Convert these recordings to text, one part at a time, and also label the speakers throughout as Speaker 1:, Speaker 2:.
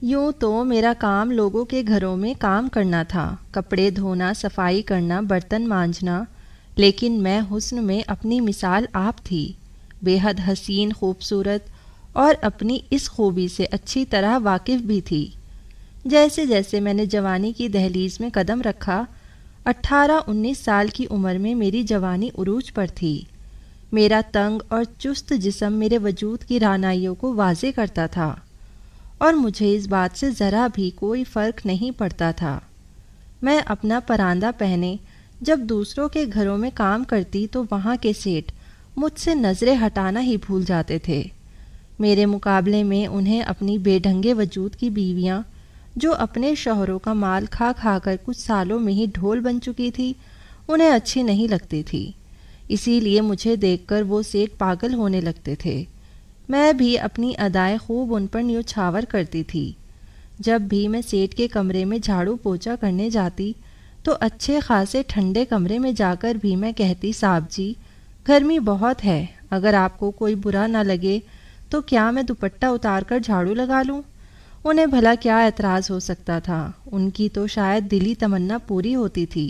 Speaker 1: یوں تو میرا کام لوگوں کے گھروں میں کام کرنا تھا، کپڑے دھونا، صفائی کرنا، برتن مانجنا، لیکن میں حسن میں اپنی مثال آپ تھی، بے حد حسین، خوبصورت اور اپنی اس خوبی سے اچھی طرح واقف بھی تھی۔ جیسے جیسے میں نے جوانی کی دہلیز میں قدم رکھا، 18-19 سال کی عمر میں میری جوانی عروج پر تھی۔ میرا تنگ اور چست جسم میرے وجود کی رعنائیوں کو واضح کرتا تھا، اور مجھے اس بات سے ذرا بھی کوئی فرق نہیں پڑتا تھا۔ میں اپنا پراندہ پہنے جب دوسروں کے گھروں میں کام کرتی تو وہاں کے سیٹھ مجھ سے نظریں ہٹانا ہی بھول جاتے تھے۔ میرے مقابلے میں انہیں اپنی بے ڈھنگے وجود کی بیویاں، جو اپنے شوہروں کا مال کھا کھا کر کچھ سالوں میں ہی ڈھول بن چکی تھی، انہیں اچھی نہیں لگتی تھی۔ اسی لیے مجھے دیکھ کر وہ سیٹھ پاگل ہونے لگتے تھے۔ میں بھی اپنی ادائیں خوب ان پر نیوچھاور کرتی تھی۔ جب بھی میں سیٹھ کے کمرے میں جھاڑو پوچھا کرنے جاتی تو اچھے خاصے ٹھنڈے کمرے میں جا کر بھی میں کہتی، صاحب جی گرمی بہت ہے، اگر آپ کو کوئی برا نہ لگے تو کیا میں دوپٹہ اتار کر جھاڑو لگا لوں؟ انہیں بھلا کیا اعتراض ہو سکتا تھا؟ ان کی تو شاید دلی تمنا پوری ہوتی تھی۔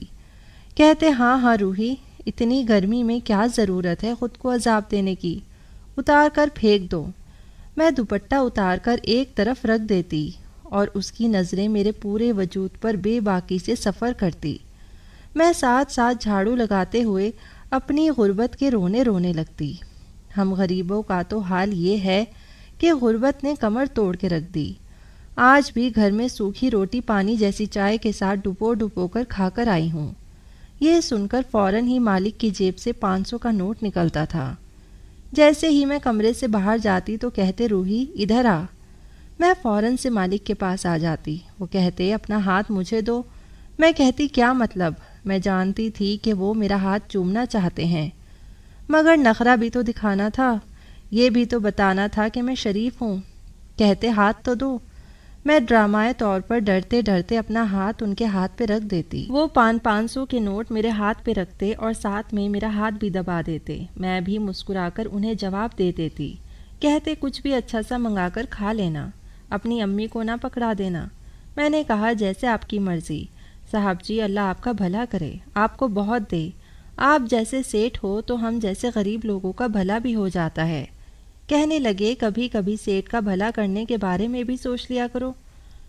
Speaker 1: کہتے، ہاں ہاں روحی، اتنی گرمی میں کیا ضرورت ہے خود کو عذاب دینے کی، اتار کر پھینک دو۔ میں دوپٹہ اتار کر ایک طرف رکھ دیتی اور اس کی نظریں میرے پورے وجود پر بے باکی سے سفر کرتی۔ میں ساتھ ساتھ جھاڑو لگاتے ہوئے اپنی غربت کے رونے لگتی۔ ہم غریبوں کا تو حال یہ ہے کہ غربت نے کمر توڑ کے رکھ دی۔ آج بھی گھر میں سوکھی روٹی پانی جیسی چائے کے ساتھ ڈپو ڈپو کر کھا کر آئی ہوں۔ یہ سن کر فوراً ہی مالک کی جیب سے 500 کا نوٹ نکلتا تھا۔ جیسے ہی میں کمرے سے باہر جاتی تو کہتے، روحی ادھر آ۔ میں فوراً سے مالک کے پاس آ جاتی۔ وہ کہتے، اپنا ہاتھ مجھے دو۔ میں کہتی، کیا مطلب؟ میں جانتی تھی کہ وہ میرا ہاتھ چومنا چاہتے ہیں، مگر نخرہ بھی تو دکھانا تھا، یہ بھی تو بتانا تھا کہ میں شریف ہوں۔ کہتے، ہاتھ تو دو۔ میں ڈرامائی طور پر ڈرتے ڈرتے اپنا ہاتھ ان کے ہاتھ پہ رکھ دیتی۔ وہ 500 کے نوٹ میرے ہاتھ پہ رکھتے اور ساتھ میں میرا ہاتھ بھی دبا دیتے۔ میں بھی مسکرا کر انہیں جواب دے دیتی۔ کہتے، کچھ بھی اچھا سا منگا کر کھا لینا، اپنی امی کو نہ پکڑا دینا۔ میں نے کہا، جیسے آپ کی مرضی صاحب جی، اللہ آپ کا بھلا کرے، آپ کو بہت دے۔ آپ جیسے سیٹھ ہو تو ہم جیسے غریب لوگوں کا بھلا بھی ہو جاتا ہے۔ کہنے لگے، کبھی کبھی سیٹھ کا بھلا کرنے کے بارے میں بھی سوچ لیا کرو۔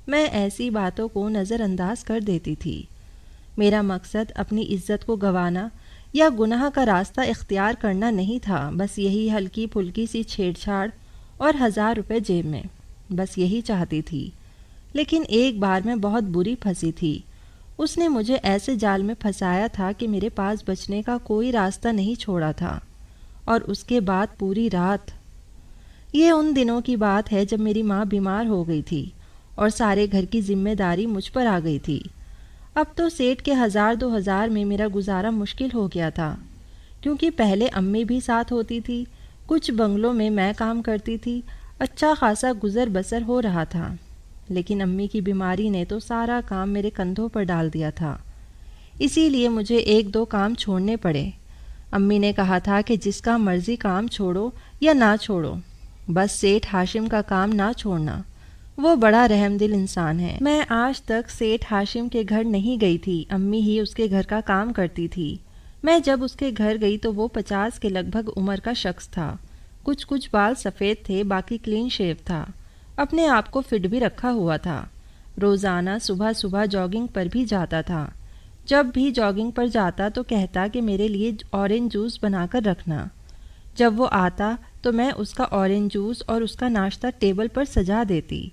Speaker 1: میں ایسی باتوں کو نظر انداز کر دیتی تھی۔ میرا مقصد اپنی عزت کو گنوانا یا گناہ کا راستہ اختیار کرنا نہیں تھا، بس یہی ہلکی پھلکی سی چھیڑ چھاڑ اور 1000 روپے جیب میں، بس یہی چاہتی تھی۔ لیکن ایک بار میں بہت بری پھنسی تھی۔ اس نے مجھے ایسے جال میں پھنسایا تھا کہ میرے پاس بچنے کا کوئی راستہ نہیں چھوڑا تھا۔ اور اس کے بعد پوری رات، یہ ان دنوں کی بات ہے جب میری ماں بیمار ہو گئی تھی اور سارے گھر کی ذمہ داری مجھ پر آ گئی تھی۔ اب تو سیٹھ کے 1000-2000 میں میرا گزارا مشکل ہو گیا تھا، کیونکہ پہلے امی بھی ساتھ ہوتی تھی، کچھ بنگلوں میں میں کام کرتی تھی، اچھا خاصا گزر بسر ہو رہا تھا۔ لیکن امی کی بیماری نے تو سارا کام میرے کندھوں پر ڈال دیا تھا، اسی لیے مجھے 1-2 کام چھوڑنے پڑے۔ امی نے کہا تھا کہ جس کا مرضی کام چھوڑو یا نہ چھوڑو، بس سیٹھ ہاشم کا کام نہ چھوڑنا، وہ بڑا رحم دل انسان ہے۔ میں آج تک سیٹھ ہاشم کے گھر نہیں گئی تھی، امی ہی اس کے گھر کا کام کرتی تھی۔ میں جب اس کے گھر گئی تو وہ 50 کے لگ بھگ عمر کا شخص تھا، کچھ بال سفید تھے، باقی کلین شیو تھا، اپنے آپ کو فٹ بھی رکھا ہوا تھا۔ روزانہ صبح جاگنگ پر بھی جاتا تھا۔ جب بھی جاگنگ پر جاتا تو کہتا کہ میرے لیے اورنج جوس بنا کر رکھنا۔ جب وہ آتا تو میں اس کا اورنج جوس اور اس کا ناشتہ ٹیبل پر سجا دیتی۔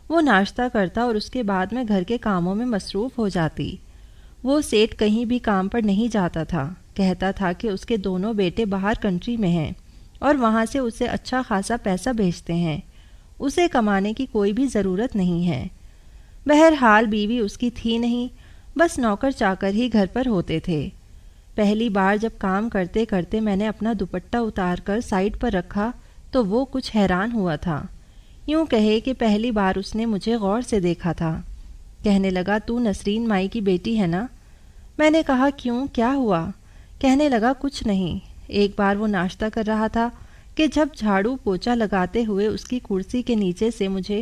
Speaker 1: وہ ناشتہ کرتا اور اس کے بعد میں گھر کے کاموں میں مصروف ہو جاتی۔ وہ سیٹھ کہیں بھی کام پر نہیں جاتا تھا، کہتا تھا کہ اس کے دونوں بیٹے باہر کنٹری میں ہیں اور وہاں سے اسے اچھا خاصا پیسہ بھیجتے ہیں، اسے کمانے کی کوئی بھی ضرورت نہیں ہے۔ بہرحال بیوی اس کی تھی نہیں، بس نوکر چاکر ہی گھر پر ہوتے تھے۔ پہلی بار جب کام کرتے کرتے میں نے اپنا دوپٹہ اتار کر سائڈ پر رکھا تو وہ کچھ حیران ہوا تھا، یوں کہے کہ پہلی بار اس نے مجھے غور سے دیکھا تھا۔ کہنے لگا، تو نسرین مائی کی بیٹی ہے نا؟ میں نے کہا، کیوں، کیا ہوا؟ کہنے لگا، کچھ نہیں۔ ایک بار وہ ناشتہ کر رہا تھا کہ جب جھاڑو پوچھا لگاتے ہوئے اس کی کرسی کے نیچے سے مجھے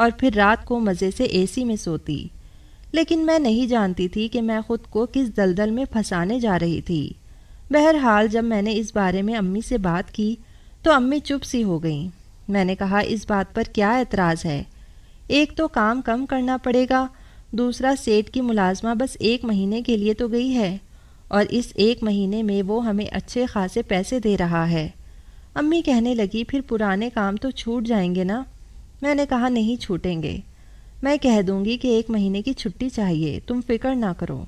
Speaker 1: اور پھر رات کو مزے سے اے سی میں سوتی۔ لیکن میں نہیں جانتی تھی کہ میں خود کو کس دلدل میں پھنسانے جا رہی تھی۔ بہرحال جب میں نے اس بارے میں امی سے بات کی تو امی چپ سی ہو گئیں۔ میں نے کہا اس بات پر کیا اعتراض ہے؟ ایک تو کام کم کرنا پڑے گا، دوسرا سیٹ کی ملازمہ بس 1 مہینے کے لیے تو گئی ہے، اور اس 1 مہینے میں وہ ہمیں اچھے خاصے پیسے دے رہا ہے۔ امی کہنے لگی پھر پرانے کام تو چھوٹ جائیں گے نا؟ میں نے کہا نہیں چھوٹیں گے، میں کہہ دوں گی کہ 1 مہینے کی چھٹی چاہیے، تم فکر نہ کرو،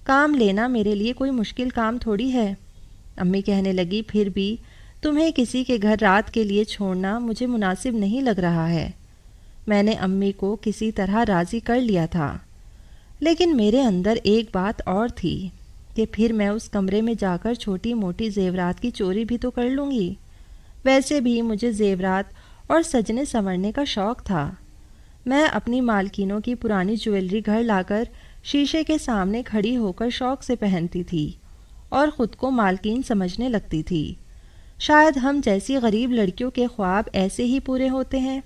Speaker 1: کام لینا میرے لیے کوئی مشکل کام تھوڑی ہے۔ امی کہنے لگی پھر بھی تمہیں کسی کے گھر رات کے لیے چھوڑنا مجھے مناسب نہیں لگ رہا ہے۔ میں نے امی کو کسی طرح راضی کر لیا تھا، لیکن میرے اندر ایک بات اور تھی کہ پھر میں اس کمرے میں جا کر چھوٹی موٹی زیورات کی چوری بھی تو کر لوں گی۔ ویسے بھی مجھے زیورات اور سجنے سنورنے کا شوق تھا۔ میں اپنی مالکینوں کی پرانی جویلری گھر لا کر شیشے کے سامنے کھڑی ہو کر شوق سے پہنتی تھی اور خود کو مالکین سمجھنے لگتی تھی۔ شاید ہم جیسی غریب لڑکیوں کے خواب ایسے ہی پورے ہوتے ہیں،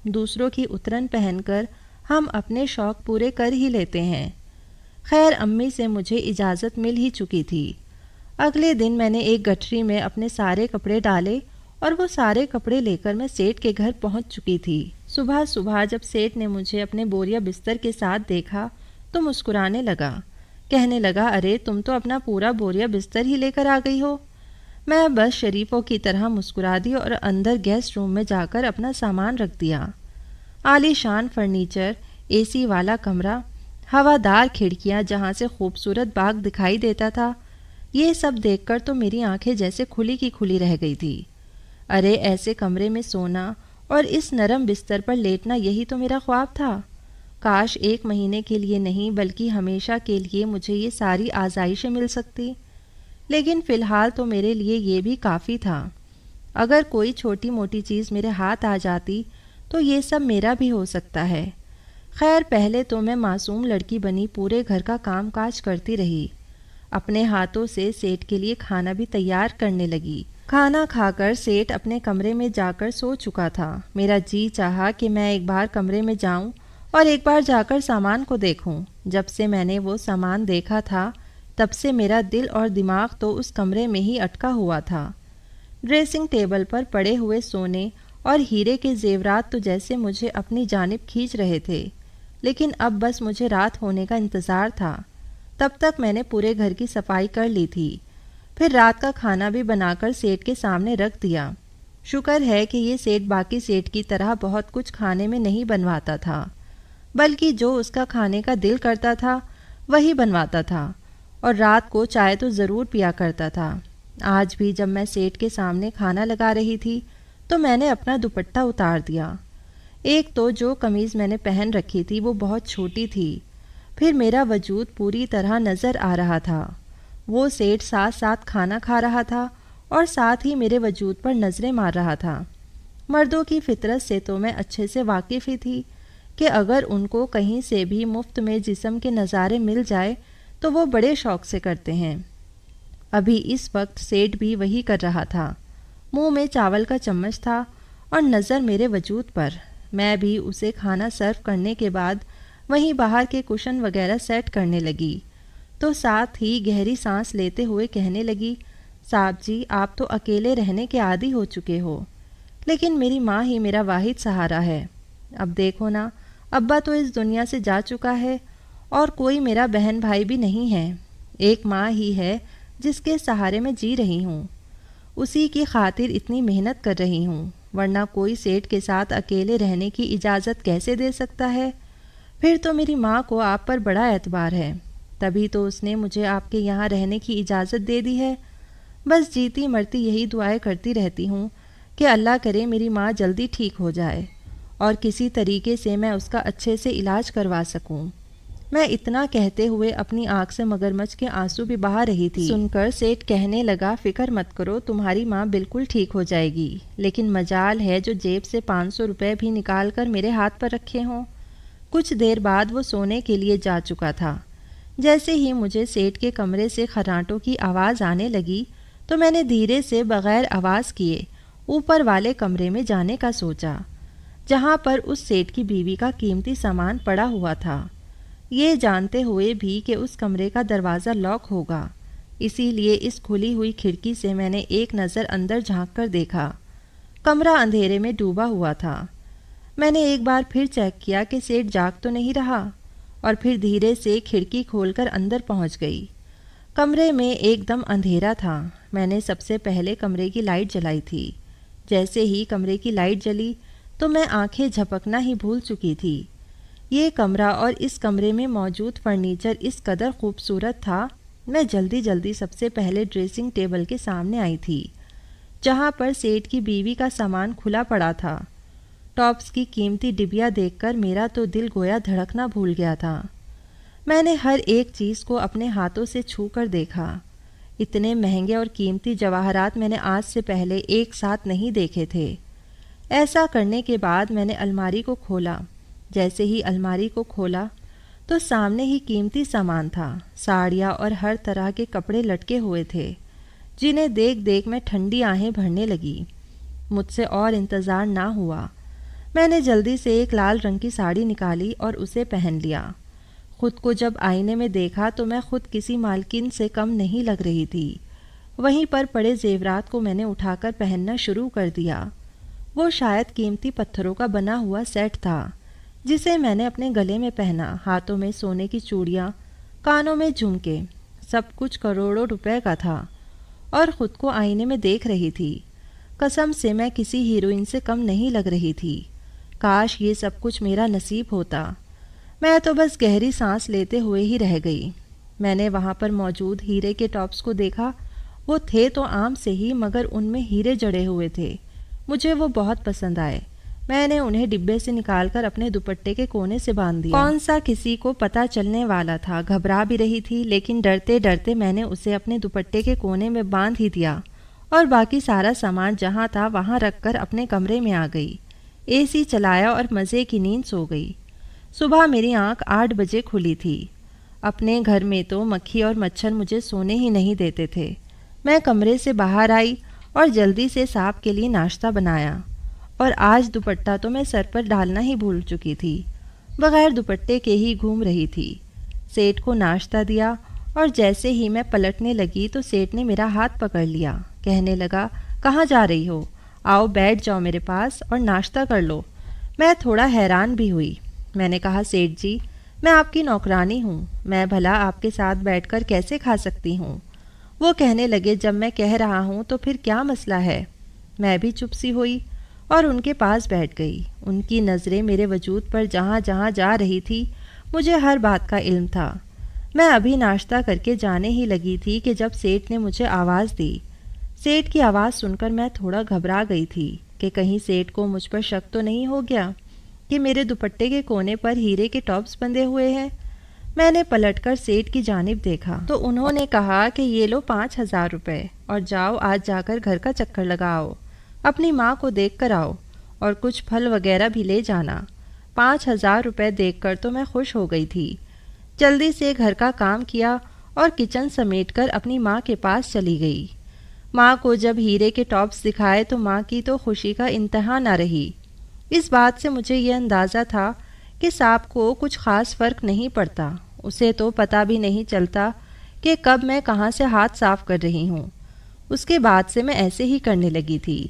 Speaker 1: دوسروں کی اترن پہن کر ہم اپنے شوق پورے کر ہی لیتے ہیں۔ خیر امی سے مجھے اجازت مل ہی چکی تھی۔ اگلے دن میں نے ایک گٹھری میں اپنے سارے کپڑے ڈالے اور وہ سارے کپڑے لے کر میں سیٹ کے گھر پہنچ چکی تھی۔ صبح صبح جب سیٹ نے مجھے اپنے بوریا بستر کے ساتھ دیکھا تو مسکرانے لگا، کہنے لگا ارے تم تو اپنا پورا بوریا بستر ہی لے کر آ گئی ہو۔ میں بس شریفوں کی طرح مسکرا دی اور اندر گیسٹ روم میں جا کر اپنا سامان رکھ دیا۔ عالی شان فرنیچر، اے سی والا کمرہ، ہوادار کھڑکیاں جہاں سے خوبصورت باغ دکھائی دیتا تھا، یہ سب دیکھ کر تو میری آنکھیں جیسے کھلی کی کھلی رہ گئی تھی۔ ارے ایسے کمرے میں سونا اور اس نرم بستر پر لیٹنا یہی تو میرا خواب تھا۔ کاش 1 مہینے کے لیے نہیں بلکہ ہمیشہ کے لیے مجھے یہ ساری آزائشیں مل سکتی، لیکن فی الحال تو میرے لیے یہ بھی کافی تھا۔ اگر کوئی چھوٹی موٹی چیز میرے ہاتھ آ جاتی تو یہ سب میرا بھی ہو سکتا ہے۔ خیر پہلے تو میں معصوم لڑکی بنی پورے گھر کا کام کاج کرتی رہی، اپنے ہاتھوں سے سیٹ کے لیے کھانا بھی تیار کرنے لگی۔ کھانا کھا کر سیٹ اپنے کمرے میں جا کر سو چکا تھا۔ میرا جی چاہا کہ میں ایک بار کمرے میں جاؤں اور ایک بار جا کر سامان کو دیکھوں۔ جب سے میں نے وہ سامان دیکھا تھا تب سے میرا دل اور دماغ تو اس کمرے میں ہی اٹکا ہوا تھا۔ ڈریسنگ ٹیبل پر پڑے ہوئے سونے اور ہیرے کے زیورات تو جیسے مجھے اپنی جانب کھینچ رہے تھے، لیکن اب بس مجھے رات ہونے کا انتظار تھا۔ تب تک میں نے پورے گھر کی صفائی کر لی تھی، پھر رات کا کھانا بھی بنا کر سیٹ کے سامنے رکھ دیا۔ شکر ہے کہ یہ سیٹ باقی سیٹ کی طرح بہت کچھ کھانے میں نہیں بنواتا تھا، بلکہ جو اس کا کھانے کا دل کرتا تھا وہی بنواتا تھا، اور رات کو چائے تو ضرور پیا کرتا تھا۔ آج بھی جب میں سیٹ کے سامنے کھانا لگا رہی تھی تو میں نے اپنا دوپٹہ اتار دیا۔ ایک تو جو قمیض میں نے پہن رکھی تھی وہ بہت چھوٹی تھی، پھر میرا وجود پوری طرح نظر آ رہا تھا۔ وہ سیٹ ساتھ ساتھ کھانا کھا رہا تھا اور ساتھ ہی میرے وجود پر نظریں مار رہا تھا۔ مردوں کی فطرت سے تو میں اچھے سے واقف ہی تھی کہ اگر ان کو کہیں سے بھی مفت میں جسم کے نظارے مل جائے تو وہ بڑے شوق سے کرتے ہیں۔ ابھی اس وقت سیٹ بھی وہی کر رہا تھا۔ منہ میں چاول کا چمچ تھا اور نظر میرے وجود پر۔ میں بھی اسے کھانا سرو کرنے کے بعد وہیں باہر کے کشن وغیرہ سیٹ کرنے لگی تو ساتھ ہی گہری سانس لیتے ہوئے کہنے لگی، صاحب جی آپ تو اکیلے رہنے کے عادی ہو چکے ہو، لیکن میری ماں ہی میرا واحد سہارا ہے۔ اب دیکھو نا، ابا تو اس دنیا سے جا چکا ہے اور کوئی میرا بہن بھائی بھی نہیں ہے، ایک ماں ہی ہے جس کے سہارے میں جی رہی ہوں، اسی کی خاطر اتنی محنت کر رہی ہوں، ورنہ کوئی سیٹ کے ساتھ اکیلے رہنے کی اجازت کیسے دے سکتا ہے؟ پھر تو میری ماں کو آپ پر بڑا اعتبار ہے، تبھی تو اس نے مجھے آپ کے یہاں رہنے کی اجازت دے دی ہے۔ بس جیتی مرتی یہی دعائیں کرتی رہتی ہوں کہ اللہ کرے میری ماں جلدی ٹھیک ہو جائے اور کسی طریقے سے میں اس کا اچھے سے علاج کروا سکوں۔ میں اتنا کہتے ہوئے اپنی آنکھ سے مگرمچھ کے آنسو بھی بہا رہی تھی۔ سن کر سیٹ کہنے لگا، فکر مت کرو، تمہاری ماں بالکل ٹھیک ہو جائے گی، لیکن مجال ہے جو جیب سے 500 روپے بھی نکال کر میرے ہاتھ پر رکھے ہوں۔ کچھ دیر بعد وہ سونے کے لیے جا چکا تھا۔ جیسے ہی مجھے سیٹ کے کمرے سے خراٹوں کی آواز آنے لگی تو میں نے دھیرے سے بغیر آواز کیے اوپر والے کمرے میں جانے کا سوچا۔ جہاں پر اس سیٹ کی بیوی کا قیمتی سامان پڑا ہوا تھا، یہ جانتے ہوئے بھی کہ اس کمرے کا دروازہ لاک ہوگا۔ اسی لیے اس کھلی ہوئی کھڑکی سے میں نے ایک نظر اندر جھانک کر دیکھا۔ کمرہ اندھیرے میں ڈوبا ہوا تھا۔ میں نے ایک بار پھر چیک کیا کہ سیٹ جاگ تو نہیں رہا، اور پھر دھیرے سے کھڑکی کھول کر اندر پہنچ گئی۔ کمرے میں ایک دم اندھیرا تھا۔ میں نے سب سے پہلے کمرے کی لائٹ جلائی تھی۔ جیسے ہی کمرے کی لائٹ جلی تو میں آنکھیں جھپکنا ہی بھول چکی تھی۔ یہ کمرہ اور اس کمرے میں موجود فرنیچر اس قدر خوبصورت تھا، میں جلدی جلدی سب سے پہلے ڈریسنگ ٹیبل کے سامنے آئی تھی، جہاں پر سیٹ کی بیوی کا سامان کھلا پڑا تھا۔ ٹاپس کی قیمتی ڈبیا دیکھ کر میرا تو دل گویا دھڑکنا بھول گیا تھا۔ میں نے ہر ایک چیز کو اپنے ہاتھوں سے چھو کر دیکھا۔ اتنے مہنگے اور قیمتی جواہرات میں نے آج سے پہلے ایک ساتھ نہیں دیکھے تھے۔ ایسا کرنے کے بعد میں نے الماری کو کھولا۔ جیسے ہی الماری کو کھولا تو سامنے ہی قیمتی سامان تھا۔ ساڑیاں اور ہر طرح کے کپڑے لٹکے ہوئے تھے، جنہیں دیکھ دیکھ میں ٹھنڈی آہیں بھرنے لگی۔ مجھ سے اور انتظار نہ ہوا۔ میں نے جلدی سے ایک لال رنگ کی ساڑی نکالی اور اسے پہن لیا۔ خود کو جب آئینے میں دیکھا تو میں خود کسی مالکن سے کم نہیں لگ رہی تھی۔ وہیں پر پڑے زیورات کو میں نے اٹھا کر پہننا شروع کر دیا۔ وہ شاید قیمتی پتھروں کا بنا ہوا سیٹ تھا، جسے میں نے اپنے گلے میں پہنا۔ ہاتھوں میں سونے کی چوڑیاں، کانوں میں جھمکے، سب کچھ کروڑوں روپے کا تھا، اور خود کو آئینے میں دیکھ رہی تھی۔ قسم سے میں کسی ہیروئن سے کم نہیں لگ رہی تھی۔ کاش یہ سب کچھ میرا نصیب ہوتا۔ میں تو بس گہری سانس لیتے ہوئے ہی رہ گئی۔ میں نے وہاں پر موجود ہیرے کے ٹاپس کو دیکھا۔ وہ تھے تو عام سے ہی، مگر ان میں ہیرے جڑے ہوئے تھے۔ مجھے وہ بہت پسند آئے۔ میں نے انہیں ڈبے سے نکال کر اپنے دوپٹے کے کونے سے باندھ دیا۔ کون سا کسی کو پتہ چلنے والا تھا۔ گھبرا بھی رہی تھی، لیکن ڈرتے ڈرتے میں نے اسے اپنے دوپٹے کے کونے میں باندھ ہی دیا، اور باقی سارا سامان جہاں تھا وہاں رکھ کر اپنے کمرے میں آ گئی۔ اے سی چلایا اور مزے کی نیند سو گئی۔ صبح میری آنکھ 8 بجے کھلی تھی۔ اپنے گھر میں تو مکھی اور مچھر مجھے سونے ہی نہیں دیتے تھے۔ میں کمرے سے باہر آئی اور جلدی سے صاحب کے لیے ناشتہ بنایا، اور آج دوپٹہ تو میں سر پر ڈالنا ہی بھول چکی تھی، بغیر دوپٹے کے ہی گھوم رہی تھی۔ سیٹ کو ناشتہ دیا، اور جیسے ہی میں پلٹنے لگی تو سیٹ نے میرا ہاتھ پکڑ لیا۔ کہنے لگا، کہاں جا رہی ہو؟ آؤ بیٹھ جاؤ میرے پاس اور ناشتہ کر لو۔ میں تھوڑا حیران بھی ہوئی۔ میں نے کہا، سیٹھ جی، میں آپ کی نوکرانی ہوں، میں بھلا آپ کے ساتھ بیٹھ کر کیسے کھا سکتی ہوں؟ وہ کہنے لگے، جب میں کہہ رہا ہوں تو پھر کیا مسئلہ ہے؟ میں بھی چپ سی ہوئی اور ان کے پاس بیٹھ گئی۔ ان کی نظریں میرے وجود پر جہاں جہاں جا رہی تھی، مجھے ہر بات کا علم تھا۔ میں ابھی ناشتہ کر کے جانے ہی لگی تھی کہ جب سیٹھ نے مجھے آواز دی۔ سیٹھ کی آواز سن کر میں تھوڑا گھبرا گئی تھی کہ کہیں سیٹھ کو مجھ پر شک تو نہیں ہو گیا کہ میرے دوپٹے کے کونے پر ہیرے کے ٹاپس بندھے ہوئے ہیں۔ میں نے پلٹ کر سیٹھ کی جانب دیکھا تو انہوں نے کہا کہ یہ لو 5000 روپے، اور جاؤ آج جا کر گھر کا چکر لگاؤ، اپنی ماں کو دیکھ کر آؤ، اور کچھ پھل وغیرہ بھی لے جانا۔ 5000 روپے دیکھ کر تو میں خوش ہو گئی تھی۔ جلدی سے گھر کا کام کیا اور کچن سمیٹ کر اپنی ماں کے پاس چلی گئی۔ ماں کو جب ہیرے کے ٹاپس دکھائے تو ماں کی تو خوشی کا انتہا نہ رہی۔ اس بات سے مجھے یہ اندازہ تھا کہ صاحب کو کچھ خاص فرق نہیں پڑتا، اسے تو پتہ بھی نہیں چلتا کہ کب میں کہاں سے ہاتھ صاف کر رہی ہوں۔ اس کے بعد سے میں ایسے ہی کرنے لگی تھی۔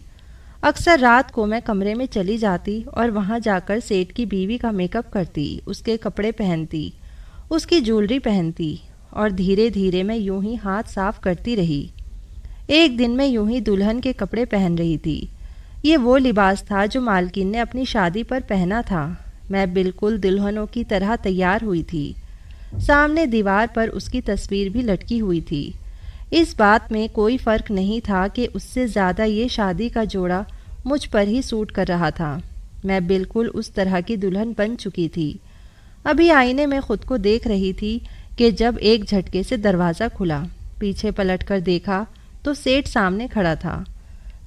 Speaker 1: اکثر رات کو میں کمرے میں چلی جاتی اور وہاں جا کر سیٹھ کی بیوی کا میک اپ کرتی، اس کے کپڑے پہنتی، اس کی جولری پہنتی، اور دھیرے دھیرے میں یوں ہی ہاتھ صاف کرتی رہی۔ ایک دن میں یوں ہی دلہن کے کپڑے پہن رہی تھی۔ یہ وہ لباس تھا جو مالکن نے اپنی شادی پر پہنا تھا۔ میں بالکل دلہنوں کی طرح تیار ہوئی تھی۔ سامنے دیوار پر اس کی تصویر بھی لٹکی ہوئی تھی۔ اس بات میں کوئی فرق نہیں تھا کہ اس سے زیادہ یہ شادی کا جوڑا مجھ پر ہی سوٹ کر رہا تھا۔ میں بالکل اس طرح کی دلہن بن چکی تھی۔ ابھی آئینے میں خود کو دیکھ رہی تھی کہ جب ایک جھٹکے سے دروازہ کھلا۔ پیچھے پلٹ کر دیکھا تو سیٹھ سامنے کھڑا تھا۔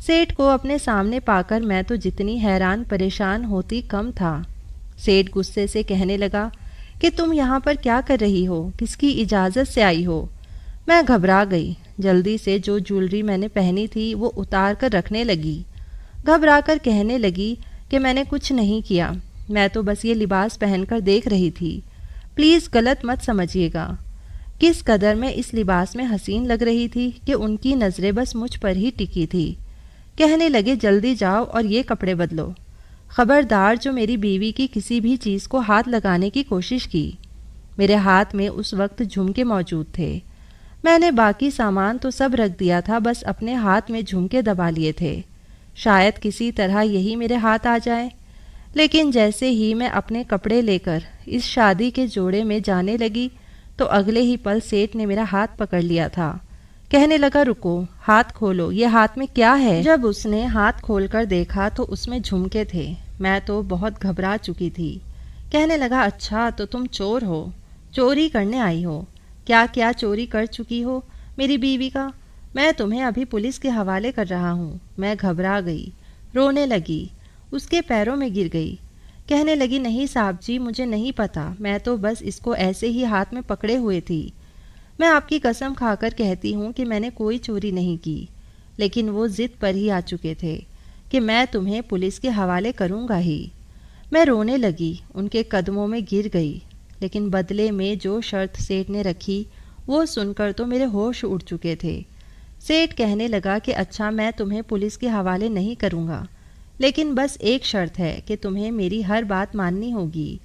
Speaker 1: سیٹھ کو اپنے سامنے پا کر میں تو جتنی حیران پریشان ہوتی کم تھا۔ سیٹھ غصے سے کہنے لگا کہ تم یہاں پر کیا کر رہی ہو؟ کس کی اجازت سے آئی ہو؟ میں گھبرا گئی۔ جلدی سے جو جولری میں نے پہنی تھی وہ اتار کر رکھنے لگی۔ گھبرا کر کہنے لگی کہ کہ میں نے کچھ نہیں کیا، میں تو بس یہ لباس پہن کر دیکھ رہی تھی، پلیز غلط مت سمجھیے گا۔ کس قدر میں اس لباس میں حسین لگ رہی تھی کہ ان کی نظریں بس مجھ پر ہی ٹکی تھی۔ کہنے لگے جلدی جاؤ اور یہ کپڑے بدلو، خبردار جو میری بیوی کی کسی بھی چیز کو ہاتھ لگانے کی کوشش کی۔ میرے ہاتھ میں اس وقت جھمکے موجود تھے، میں نے باقی سامان تو سب رکھ دیا تھا، بس اپنے ہاتھ میں جھمکے دبا لیے تھے، شاید کسی طرح یہی میرے ہاتھ آ جائے۔ لیکن جیسے ہی میں اپنے کپڑے لے کر اس شادی کے جوڑے میں جانے لگی تو اگلے ہی پل سیٹھ نے میرا ہاتھ پکڑ لیا تھا، کہنے لگا رکو، ہاتھ کھولو، یہ ہاتھ میں کیا ہے؟ جب اس نے ہاتھ کھول کر دیکھا تو اس میں جھمکے تھے، میں تو بہت گھبرا چکی تھی۔ کہنے لگا اچھا تو تم چور ہو، چوری کرنے آئی ہو، کیا کیا چوری کر چکی ہو میری بیوی کا؟ میں تمہیں ابھی پولیس کے حوالے کر رہا ہوں۔ میں گھبرا گئی، رونے لگی، اس کے پیروں میں گر گئی، کہنے لگی نہیں صاحب جی، مجھے نہیں پتا، میں تو بس اس کو ایسے ہی ہاتھ میں پکڑے ہوئے تھی۔ میں آپ کی قسم کھا کر کہتی ہوں کہ میں نے کوئی چوری نہیں کی، لیکن وہ ضد پر ہی آ چکے تھے کہ میں تمہیں پولیس کے حوالے کروں گا ہی۔ میں رونے لگی، ان کے قدموں میں گر گئی، لیکن بدلے میں جو شرط سیٹھ نے رکھی وہ سن کر تو میرے ہوش اڑ چکے تھے۔ سیٹھ کہنے لگا کہ اچھا میں تمہیں پولیس کے حوالے نہیں کروں گا، لیکن بس ایک شرط ہے کہ تمہیں میری ہر بات ماننی ہوگی۔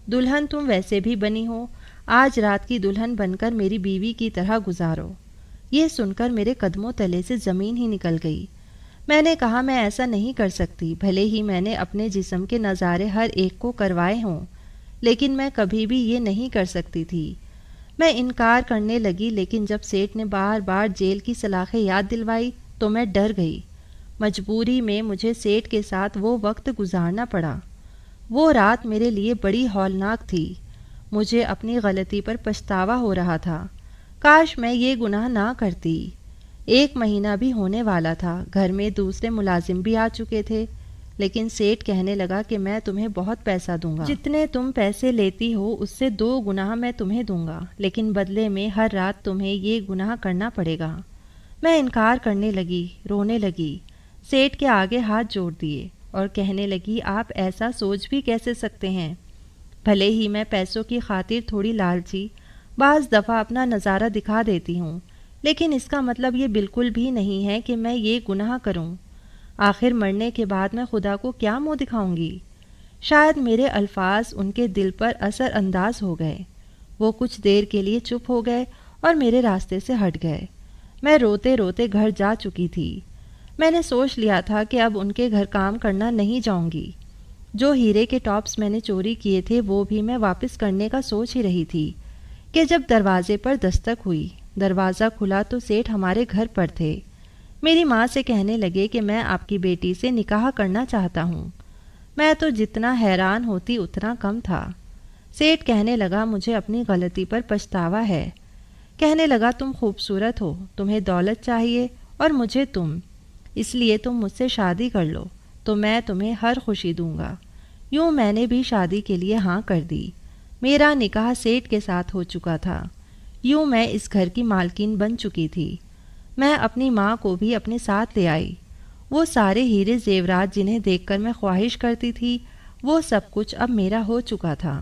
Speaker 1: دلہن تم ویسے بھی بنی ہو، آج رات کی دلہن بن کر میری بیوی کی طرح گزارو۔ یہ سن کر میرے قدموں تلے سے زمین ہی نکل گئی۔ میں نے کہا میں ایسا نہیں کر سکتی، بھلے ہی میں نے اپنے جسم کے نظارے ہر ایک کو کروائے ہوں، لیکن میں کبھی بھی یہ نہیں کر سکتی تھی۔ میں انکار کرنے لگی، لیکن جب سیٹھ نے بار بار جیل کی سلاخیں یاد دلوائی تو میں ڈر گئی۔ مجبوری میں مجھے سیٹھ کے ساتھ وہ وقت گزارنا پڑا۔ وہ رات میرے لیے بڑی ہولناک تھی، مجھے اپنی غلطی پر پچھتاوا ہو رہا تھا، کاش میں یہ گناہ نہ کرتی۔ 1 مہینہ بھی ہونے والا تھا، گھر میں دوسرے ملازم بھی آ چکے تھے، لیکن سیٹھ کہنے لگا کہ میں تمہیں بہت پیسہ دوں گا، جتنے تم پیسے لیتی ہو اس سے 2 گنا میں تمہیں دوں گا، لیکن بدلے میں ہر رات تمہیں یہ گناہ کرنا پڑے گا۔ میں انکار کرنے لگی، رونے لگی، سیٹھ کے آگے ہاتھ جوڑ دیے اور کہنے لگی آپ ایسا سوچ بھی کیسے سکتے ہیں؟ بھلے ہی میں پیسوں کی خاطر تھوڑی لالچی بعض دفعہ اپنا نظارہ دکھا دیتی ہوں، لیکن اس کا مطلب یہ بالکل بھی نہیں ہے کہ میں یہ گناہ کروں۔ آخر مرنے کے بعد میں خدا کو کیا منہ دکھاؤں گی؟ شاید میرے الفاظ ان کے دل پر اثر انداز ہو گئے، وہ کچھ دیر کے لیے چپ ہو گئے اور میرے راستے سے ہٹ گئے۔ میں روتے روتے گھر جا چکی تھی، میں نے سوچ لیا تھا کہ اب ان کے گھر کام کرنا نہیں جاؤں گی۔ جو ہیرے کے ٹاپس میں نے چوری کیے تھے وہ بھی میں واپس کرنے کا سوچ ہی رہی تھی کہ جب دروازے پر دستک ہوئی، دروازہ کھلا تو سیٹھ ہمارے گھر پر تھے۔ میری ماں سے کہنے لگے کہ میں آپ کی بیٹی سے نکاح کرنا چاہتا ہوں۔ میں تو جتنا حیران ہوتی اتنا کم تھا۔ سیٹھ کہنے لگا مجھے اپنی غلطی پر پچھتاوا ہے، کہنے لگا تم خوبصورت ہو، تمہیں دولت چاہیے اور مجھے تم، اس لیے تم مجھ سے شادی کر لو تو میں تمہیں ہر خوشی دوں گا۔ یوں میں نے بھی شادی کے لیے ہاں کر دی۔ میرا نکاح سیٹھ کے ساتھ ہو چکا تھا، یوں میں اس گھر کی مالکین بن چکی تھی۔ میں اپنی ماں کو بھی اپنے ساتھ لے آئی۔ وہ سارے ہیرے زیورات جنہیں دیکھ کر میں خواہش کرتی تھی وہ سب کچھ اب میرا ہو چکا تھا۔